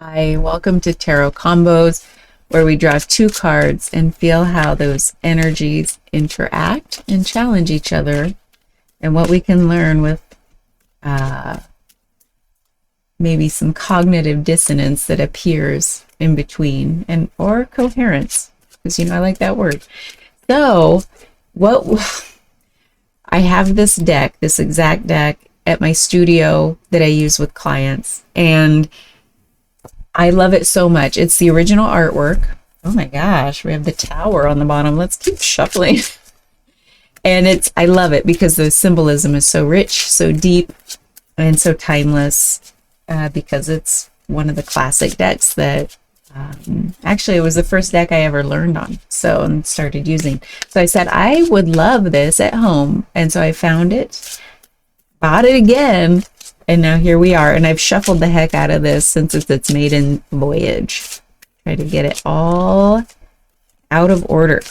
Hi, welcome to Tarot Combos, where we draw two cards and feel how those energies interact and challenge each other, and what we can learn with maybe some cognitive dissonance that appears in between, and or coherence, because I like that word. So, what I have this deck, this exact deck, at my studio that I use with clients, and I love it so much. It's the original artwork. Oh my gosh, we have the tower on the bottom. Let's keep shuffling. And I love it because the symbolism is so rich, so deep, and so timeless, because it's one of the classic decks that actually it was the first deck I ever learned on, and started using. So I said I would love this at home, and so I found it, bought it again, and now here we are. And I've shuffled the heck out of this since it's its maiden voyage. Try to get it all out of order.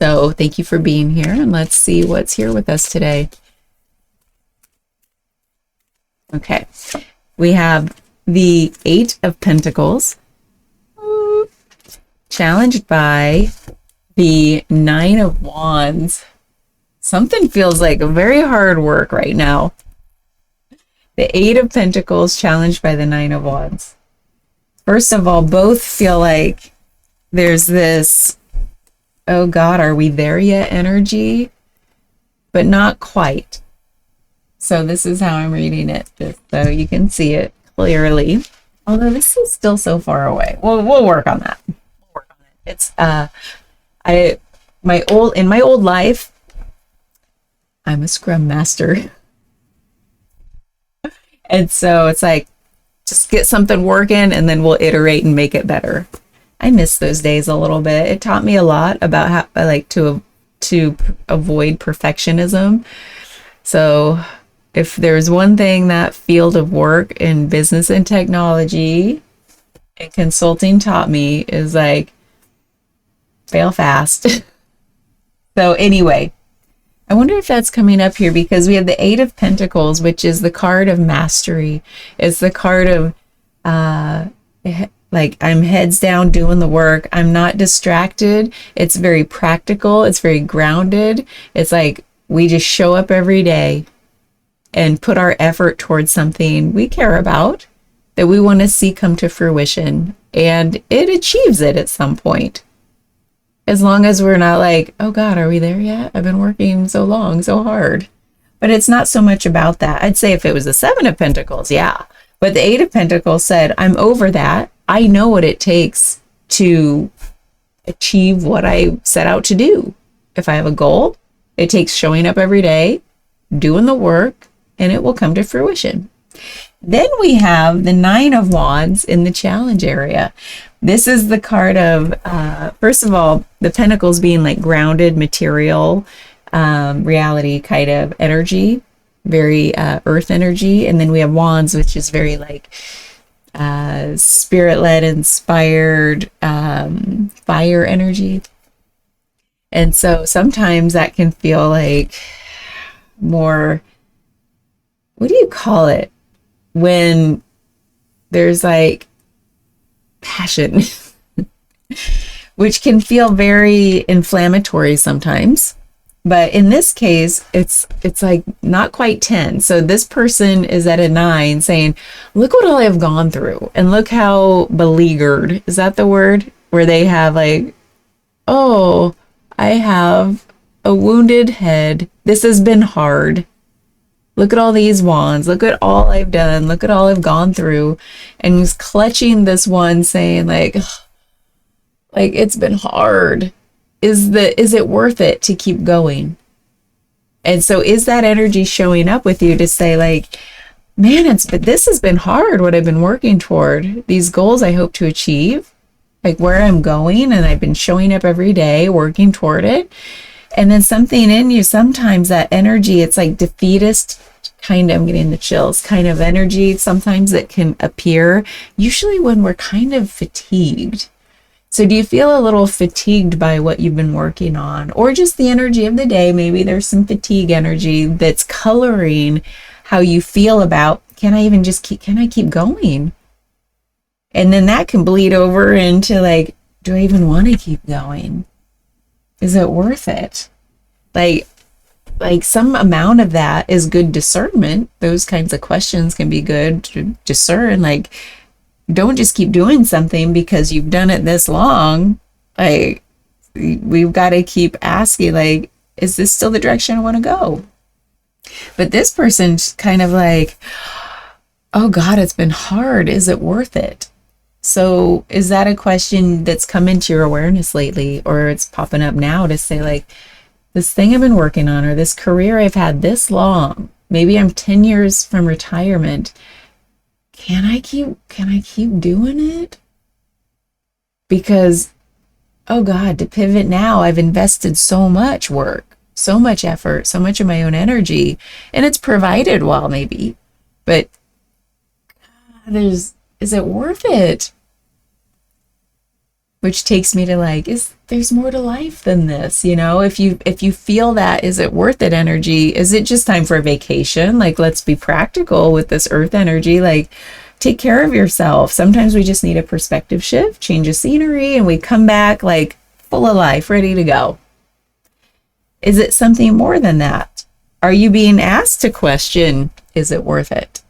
So thank you for being here, and let's see what's here with us today. Okay, we have the Eight of Pentacles, challenged by the Nine of Wands. Something feels like very hard work right now. The Eight of Pentacles challenged by the Nine of Wands. First of all, both feel like there's this, oh God, are we there yet energy? But not quite. So this is how I'm reading it, just so you can see it clearly. Although this is still so far away. We'll work on that. We'll work on it. It's in my old life, I'm a scrum master. And so it's like, just get something working and then we'll iterate and make it better. I miss those days a little bit. It taught me a lot about how I like to avoid perfectionism. So if there's one thing that field of work in business and technology and consulting taught me, is like, fail fast. So anyway, I wonder if that's coming up here, because we have the Eight of Pentacles, which is the card of mastery. It's the card of like, I'm heads down doing the work. I'm not distracted. It's very practical. It's very grounded. It's like we just show up every day and put our effort towards something we care about, that we want to see come to fruition, and it achieves it at some point. As long as we're not like, oh God, are we there yet? I've been working so long, so hard. But it's not so much about that. I'd say if it was the Seven of Pentacles, yeah. But the Eight of Pentacles said, I'm over that. I know what it takes to achieve what I set out to do. If I have a goal, it takes showing up every day, doing the work, and it will come to fruition. Then we have the Nine of Wands in the challenge area. This is the card of, first of all, the Pentacles being like grounded, material, reality kind of energy, very earth energy. And then we have Wands, which is very like spirit-led, inspired, fire energy. And so sometimes that can feel like more, what do you call it? When there's like passion, which can feel very inflammatory sometimes. But in this case, it's like not quite 10. So this person is at a 9 saying, look what all I've gone through, and look how beleaguered, is that the word? Where they have like, oh, I have a wounded head. This has been hard. Look at all these wands. Look at all I've done. Look at all I've gone through. And he's clutching this one saying like it's been hard. Is it worth it to keep going? And so is that energy showing up with you to say like, man, this has been hard, what I've been working toward, these goals I hope to achieve, like where I'm going, and I've been showing up every day, working toward it. And then something in you, sometimes that energy, it's like defeatist kind of, I'm getting the chills, kind of energy sometimes that can appear, usually when we're kind of fatigued. So do you feel a little fatigued by what you've been working on, or just the energy of the day? Maybe there's some fatigue energy that's coloring how you feel about, can I keep going? And then that can bleed over into like, do I even want to keep going? Is it worth it? Like some amount of that is good discernment. Those kinds of questions can be good to discern. Like, don't just keep doing something because you've done it this long. Like, we've got to keep asking, like, is this still the direction I want to go? But this person's kind of like, oh God, it's been hard. Is it worth it? So is that a question that's come into your awareness lately, or it's popping up now to say like, this thing I've been working on, or this career I've had this long, maybe I'm 10 years from retirement. Can I keep doing it? Because, oh God, to pivot now, I've invested so much work, so much effort, so much of my own energy, and it's provided well maybe, but is it worth it? Which takes me to like, there's more to life than this, you know? If you feel that, is it worth it energy? Is it just time for a vacation? Like, let's be practical with this earth energy. Like, take care of yourself. Sometimes we just need a perspective shift, change of scenery, and we come back like full of life, ready to go. Is it something more than that? Are you being asked to question, is it worth it?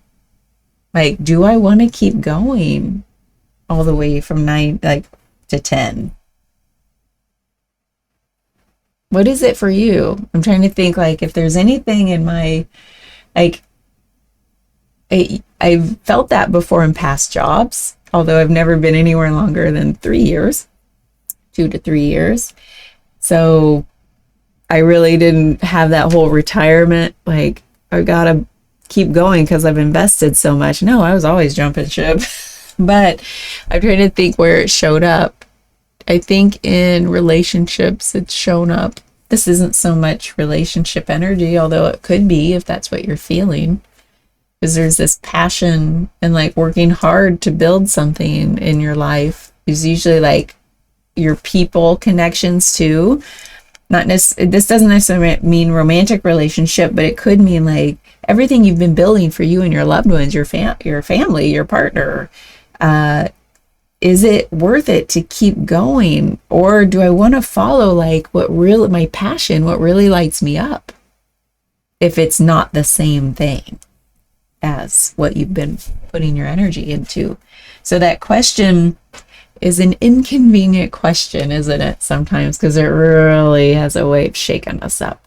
Like, do I want to keep going all the way from 9 to 10? What is it for you? I'm trying to think like if there's anything in my, like, I've felt that before in past jobs, although I've never been anywhere longer than 3 years, 2 to 3 years. So I really didn't have that whole retirement, like, I gotta keep going because I've invested so much. No, I was always jumping ship. But I'm trying to think where it showed up. I think in relationships it's shown up. This isn't so much relationship energy, although it could be if that's what you're feeling. Because there's this passion and like working hard to build something in your life is usually like your people connections too. This doesn't necessarily mean romantic relationship, but it could mean like everything you've been building for you and your loved ones, your family, your partner. Is it worth it to keep going? Or do I want to follow like my passion, what really lights me up? If it's not the same thing as what you've been putting your energy into. So that question is an inconvenient question, isn't it? Sometimes, because it really has a way of shaking us up.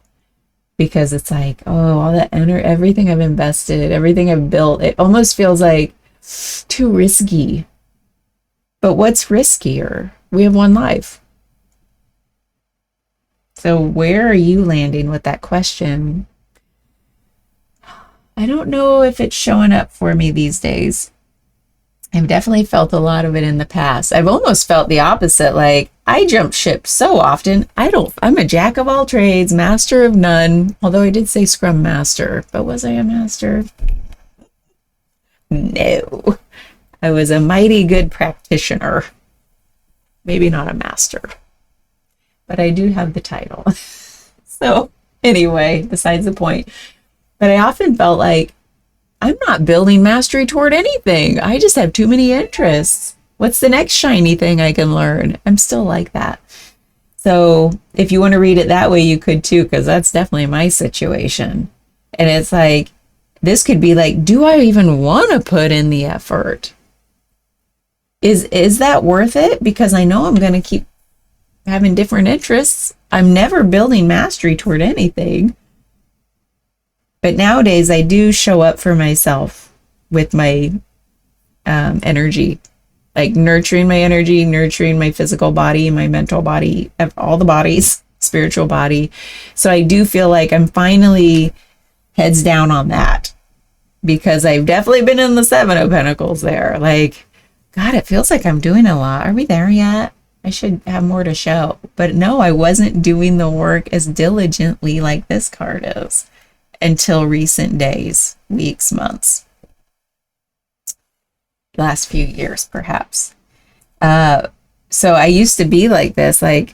Because it's like, oh, all that everything I've invested, everything I've built, it almost feels like too risky. But what's riskier? We have one life. So where are you landing with that question? I don't know if it's showing up for me these days. I've definitely felt a lot of it in the past. I've almost felt the opposite. Like, I jump ship so often. I'm a jack of all trades, master of none. Although I did say scrum master, but was I a master? No. I was a mighty good practitioner. Maybe not a master. But I do have the title. So anyway, besides the point. But I often felt like I'm not building mastery toward anything. I just have too many interests. What's the next shiny thing I can learn? I'm still like that. So if you want to read it that way, you could too, because that's definitely my situation. And it's like, this could be like, do I even want to put in the effort? Is that worth it? Because I know I'm going to keep having different interests. I'm never building mastery toward anything. But nowadays, I do show up for myself with my energy, like nurturing my energy, nurturing my physical body, my mental body, all the bodies, spiritual body. So I do feel like I'm finally heads down on that, because I've definitely been in the Seven of Pentacles there. Like, God, it feels like I'm doing a lot. Are we there yet? I should have more to show. But no, I wasn't doing the work as diligently like this card is. Until recent days, weeks, months, last few years, perhaps. So I used to be like this, like,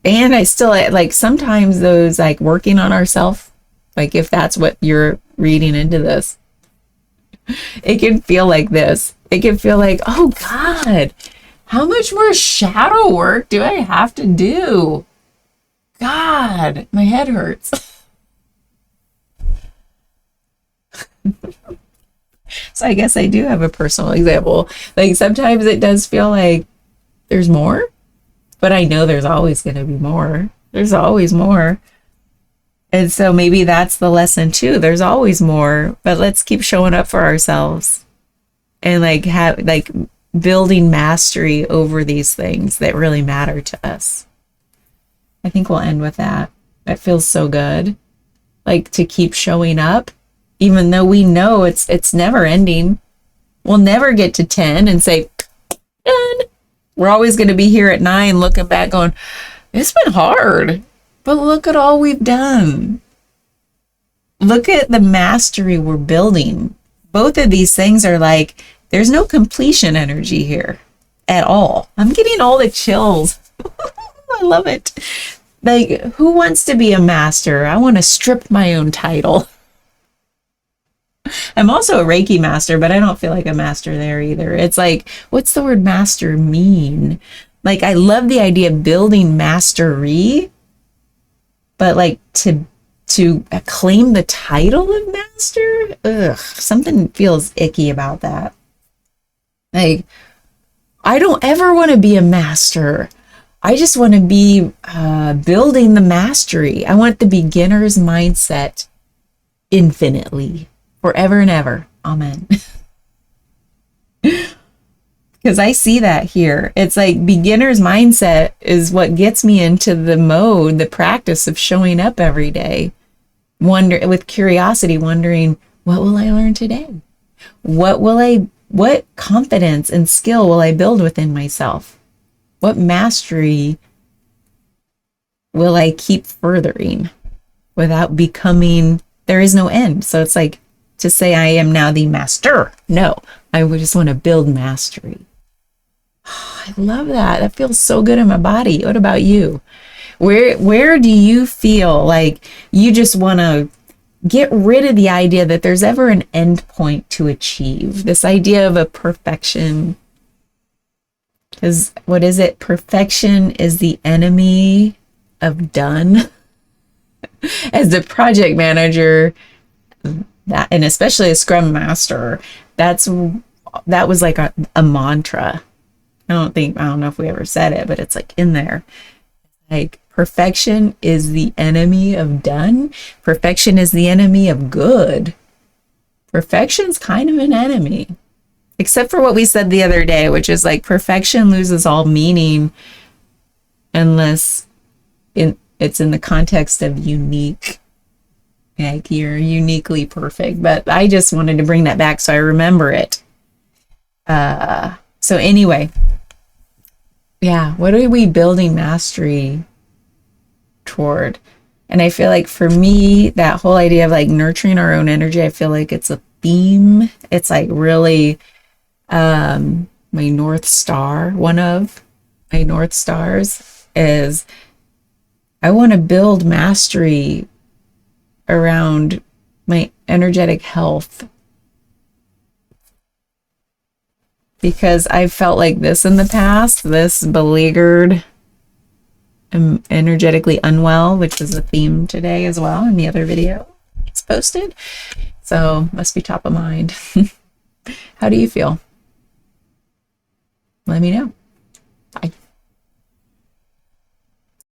and I still like sometimes those like working on ourselves, like if that's what you're reading into this, it can feel like this. It can feel like, oh God, how much more shadow work do I have to do? God, my head hurts. So I guess I do have a personal example. Like sometimes it does feel like there's more, but I know there's always going to be more. There's always more. And so maybe that's the lesson too. There's always more, but let's keep showing up for ourselves and like building mastery over these things that really matter to us. I think we'll end with that. That feels so good. Like to keep showing up, even though we know it's never ending. We'll never get to 10 and say, done. We're always going to be here at 9 looking back going, it's been hard, but look at all we've done. Look at the mastery we're building. Both of these things are like, there's no completion energy here at all. I'm getting all the chills. I love it. Like, who wants to be a master? I want to strip my own title. I'm also a Reiki master, but I don't feel like a master there either. It's like, what's the word master mean? Like, I love the idea of building mastery, but like to claim the title of master, something feels icky about that. Like, I don't ever want to be a master. I just want to be building the mastery. I want the beginner's mindset infinitely, forever and ever. Amen. Because I see that here. It's like beginner's mindset is what gets me into the mode, the practice of showing up every day. With curiosity, wondering, what will I learn today? What confidence and skill will I build within myself? What mastery will I keep furthering without becoming, there is no end. So it's like to say I am now the master. No, I would just want to build mastery. I love that. That feels so good in my body. What about you? Where do you feel like you just want to get rid of the idea that there's ever an end point to achieve? This idea of a perfection. Because what is it? Perfection is the enemy of done. As the project manager, and especially a scrum master, that was like a mantra. I don't know if we ever said it, but it's like in there. Like, perfection is the enemy of done. Perfection is the enemy of good. Perfection's kind of an enemy. Except for what we said the other day, which is like perfection loses all meaning unless it's in the context of unique. Like, you're uniquely perfect. But I just wanted to bring that back so I remember it. So anyway, yeah, what are we building mastery toward? And I feel like for me, that whole idea of like nurturing our own energy, I feel like it's a theme. It's like really my North Star. One of my North Stars is I want to build mastery around my energetic health. Because I've felt like this in the past, this beleaguered, energetically unwell, which was the theme today as well in the other video it's posted. So must be top of mind. How do you feel? Let me know.